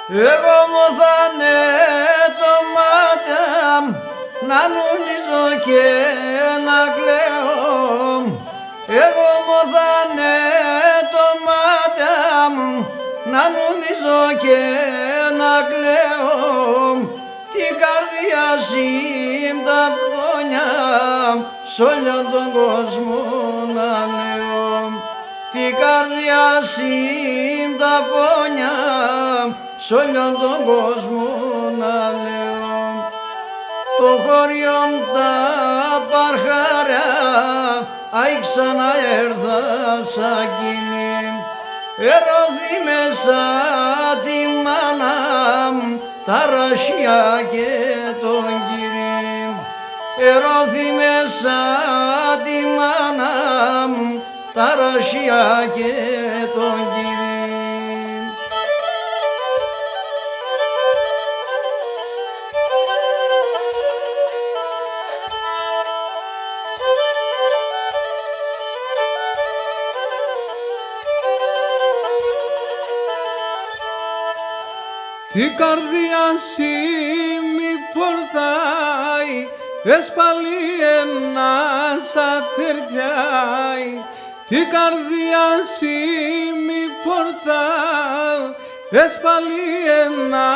Εγώ μου θα είναι το μάτια να νουλίζω και να κλαίω. Εγώ μου θα είναι το μάτια να νουλίζω και να κλαίω. Την καρδιά συν τα πόνια σ' όλο τον κόσμο να λέω. Την καρδιά συν τα πόνια σ' όλο τον κόσμο να λέω. Το χωριό τα παρχαριά αι ξαναέρθα σαν κοινή. Ερώθη μέσα τη μάνα τα ρασιά και τον Κυρί. Ερώθη μέσα τη μάνα τα ρασιά και τον Κυρί. Την καρδιά μη πορτάει, έσπαλει ένα σατεριάει. Την καρδιά μη πορτάει, έσπαλει ένα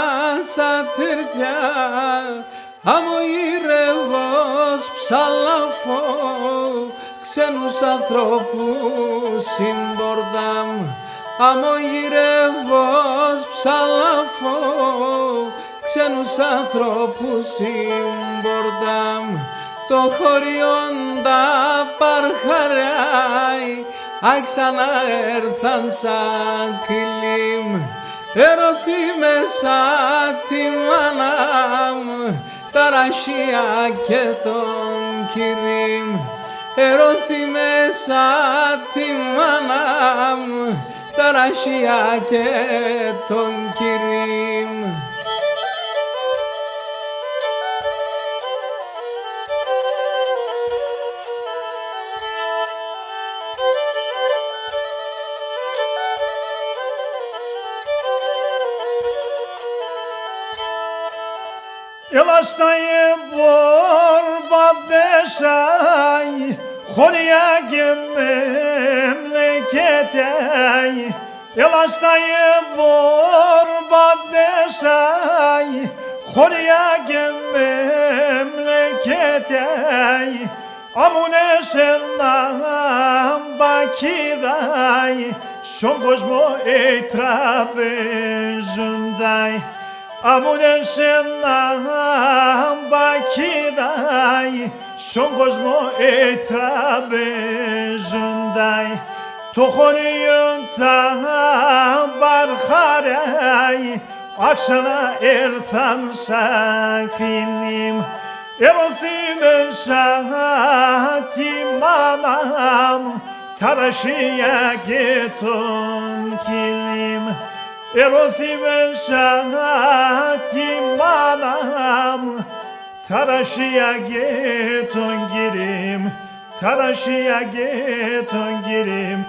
σατεριάει. Αμοήρευος ψαλαφώ, ξένους ανθρώπους συμπορτάμ. Αμογυρεύως ψαλαφώ, ξένους ανθρώπους συμπορτάμ. Το χωριόν τα παρχαράει, αι ξαναέρθαν σαν κυλίμ. Ερωθεί μέσα τη μάνα τα ρασιά και τον Κυρίμ. Ερωθεί μέσα τη μάνα τα ρασιά και τον Κυρίμ. Έλα στα εμπορβαδέσαι, χωριά και μεμλεκέται. Έλα στα εμπορβαδέσαι, χωριά και μεμλεκέται. Αμουνες ένα μπακίδαι, στον κόσμο τραπεζούνται. Αμουνες ένα μπακίδαι, στον κόσμο τραπεζούνται. Το χωριό τα παρχαριά αι ξαναέρθαν σαν κυλίμ. Ερωθεί μέσα τη μάνα τα ρασιά και τον Κυρίμ. Ερωθεί μέσα τη μάνα τα ρασιά και τον Κυρίμ. Τα ρασιά και τον Κυρίμ.